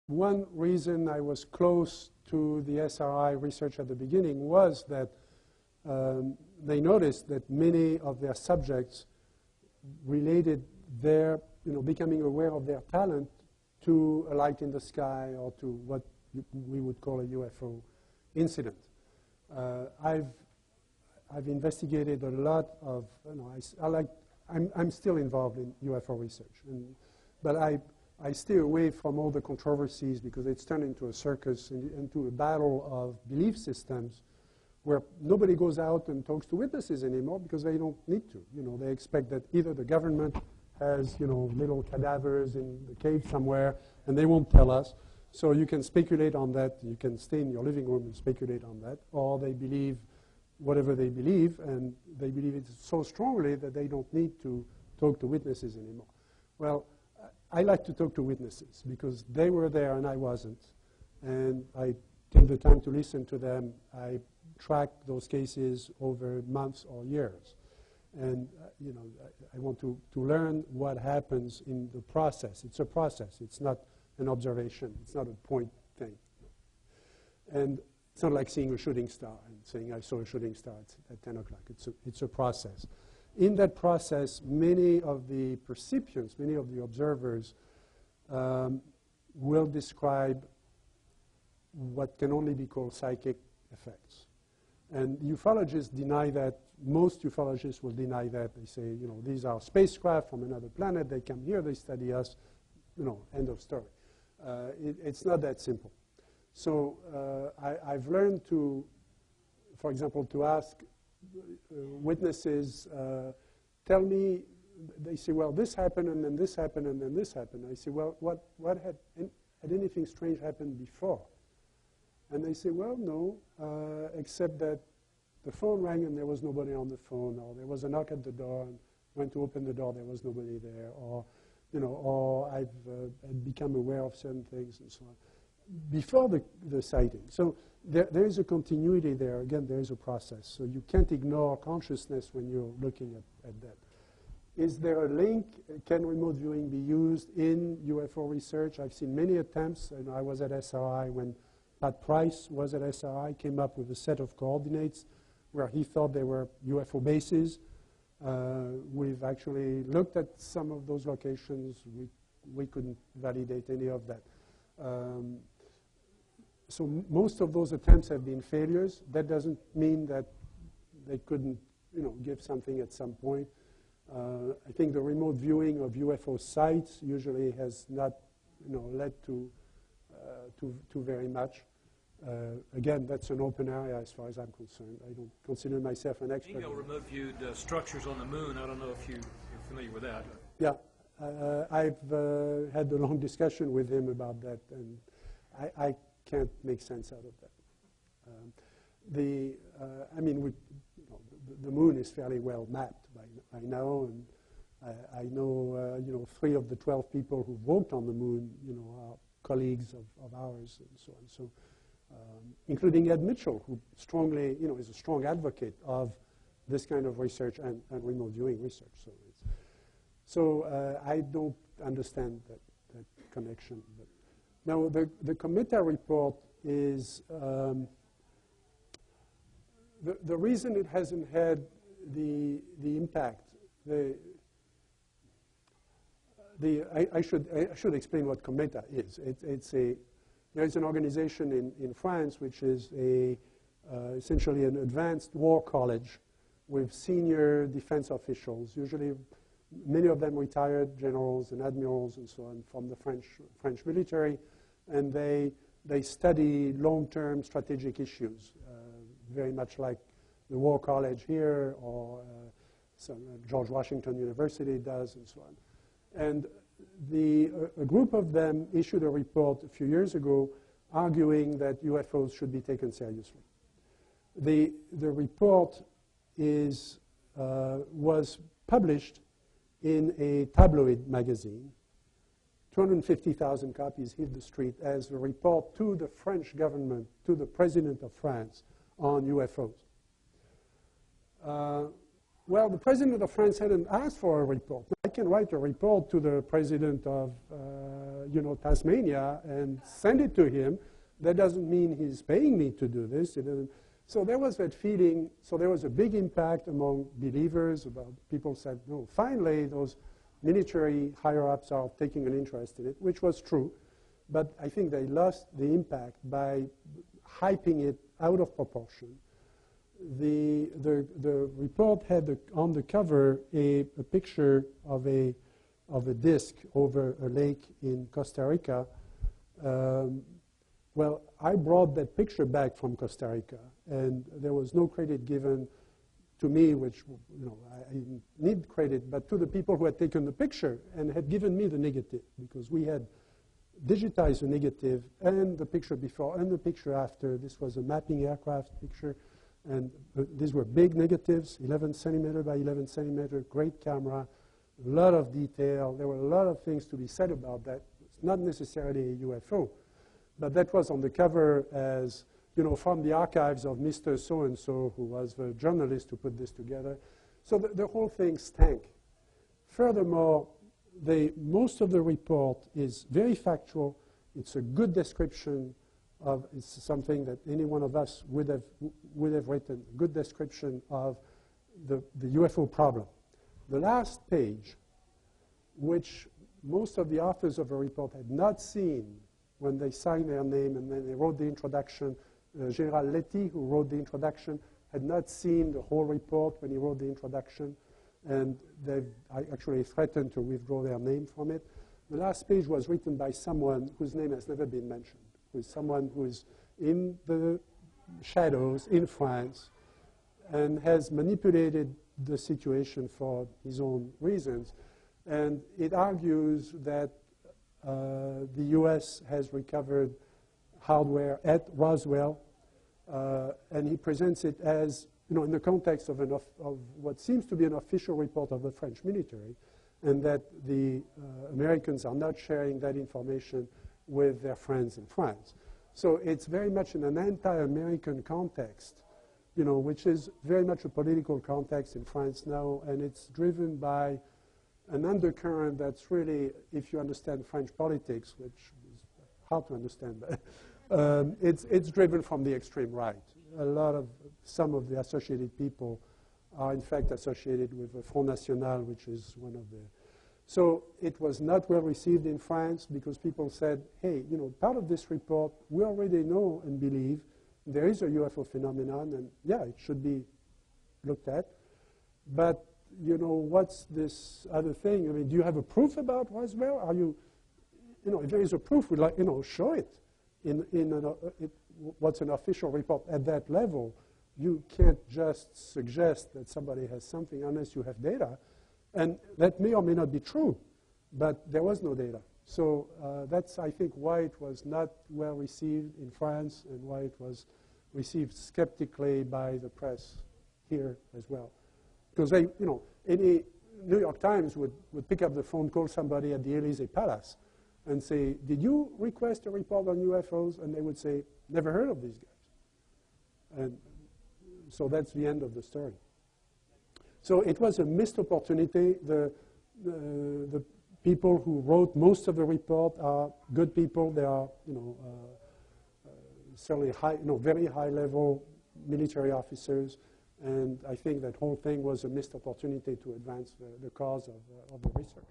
one reason I was close to the SRI research at the beginning was that they noticed that many of their subjects related their, becoming aware of their talent to a light in the sky or to what we would call a UFO incident. I've investigated a lot of, I'm still involved in UFO research, but I stay away from all the controversies because it's turned into a circus and into a battle of belief systems where nobody goes out and talks to witnesses anymore because they don't need to. They expect that either the government has, little cadavers in the cave somewhere and they won't tell us. So you can speculate on that. You can stay in your living room and speculate on that. Or they believe whatever they believe, and they believe it so strongly that they don't need to talk to witnesses anymore. Well, I like to talk to witnesses because they were there and I wasn't. And I take the time to listen to them. I track those cases over months or years. And I want to learn what happens in the process. It's a process. It's not an observation. It's not a point thing. And it's not like seeing a shooting star and saying, I saw a shooting star at 10 o'clock. It's a process. In that process, many of the percipients, many of the observers will describe what can only be called psychic effects. And ufologists deny that. Most ufologists will deny that. They say, these are spacecraft from another planet. They come here, they study us, end of story. It's not that simple. So I've learned to, for example, to ask witnesses, tell me, they say, well, this happened, and then this happened, and then this happened. I say, well, what had anything strange happened before? And they say, well, no, except that the phone rang and there was nobody on the phone, or there was a knock at the door and went to open the door, there was nobody there, or, or I've become aware of certain things and so on. Before the sighting. So there is a continuity there. Again, there is a process. So you can't ignore consciousness when you're looking at that. Is there a link? Can remote viewing be used in UFO research? I've seen many attempts. And I was at SRI when Pat Price was at SRI, came up with a set of coordinates where he thought there were UFO bases. We've actually looked at some of those locations. We couldn't validate any of that. So most of those attempts have been failures. That doesn't mean that they couldn't, give something at some point. I think the remote viewing of UFO sites usually has not, led to very much. Again, that's an open area as far as I'm concerned. I don't consider myself an expert. Ego remote viewed structures on the moon. I don't know if you're familiar with that. Yeah, I've had a long discussion with him about that, and I can't make sense out of that. The moon is fairly well mapped by now, and I know 3 of the 12 people who worked on the moon, are colleagues of ours and so on. So, including Ed Mitchell, who strongly, is a strong advocate of this kind of research and remote viewing research. So I don't understand that connection. But now the Cometa report is the reason it hasn't had the impact. I should explain what Cometa is. There's an organization in France which is essentially an advanced war college with senior defense officials, usually many of them retired generals and admirals and so on from the French military, and they study long-term strategic issues, very much like the War College here or George Washington University does and so on. And a group of them issued a report a few years ago arguing that UFOs should be taken seriously. The report was published in a tabloid magazine. 250,000 copies hit the street as a report to the French government, to the president of France, on UFOs. Well, the president of France hadn't asked for a report. I can write a report to the president of, Tasmania and send it to him. That doesn't mean he's paying me to do this. So there was that feeling. So there was a big impact among believers. About people said, no, finally those military higher-ups are taking an interest in it, which was true. But I think they lost the impact by hyping it out of proportion. The report had on the cover a picture of a disc over a lake in Costa Rica. Well, I brought that picture back from Costa Rica, and there was no credit given to me, which I need credit, but to the people who had taken the picture and had given me the negative, because we had digitized the negative and the picture before and the picture after. This was a mapping aircraft picture. And these were big negatives, 11 centimeter by 11 centimeter, great camera, a lot of detail. There were a lot of things to be said about that. It's not necessarily a UFO, but that was on the cover as, from the archives of Mr. So-and-so, who was the journalist who put this together. So the whole thing stank. Furthermore, most of the report is very factual. It's a good description of, it's something that any one of us would have written, a good description of the UFO problem. The last page, which most of the authors of the report had not seen when they signed their name and then they wrote the introduction, General Letty, who wrote the introduction, had not seen the whole report when he wrote the introduction, and I actually threatened to withdraw their name from it. The last page was written by someone whose name has never been mentioned, with someone who is in the shadows in France and has manipulated the situation for his own reasons. And it argues that the U.S. has recovered hardware at Roswell, and he presents it as, in the context of what seems to be an official report of the French military, and that the Americans are not sharing that information with their friends in France. So it's very much in an anti-American context, which is very much a political context in France now, and it's driven by an undercurrent that's really, if you understand French politics, which is hard to understand, but it's driven from the extreme right. Some of the associated people are in fact associated with the Front National, which is one of the... So it was not well received in France because people said, hey, part of this report, we already know and believe there is a UFO phenomenon, and yeah, it should be looked at. But, what's this other thing? I mean, do you have a proof about Roswell? Are you, if there is a proof, we'd like, show it. What's an official report at that level? You can't just suggest that somebody has something unless you have data. And that may or may not be true, but there was no data. So that's, I think, why it was not well received in France and why it was received skeptically by the press here as well. Because they, any New York Times would pick up the phone, call somebody at the Élysée Palace and say, did you request a report on UFOs? And they would say, never heard of these guys. And so that's the end of the story. So it was a missed opportunity. The people who wrote most of the report are good people. They are, certainly very high-level military officers. And I think that whole thing was a missed opportunity to advance the cause of the research.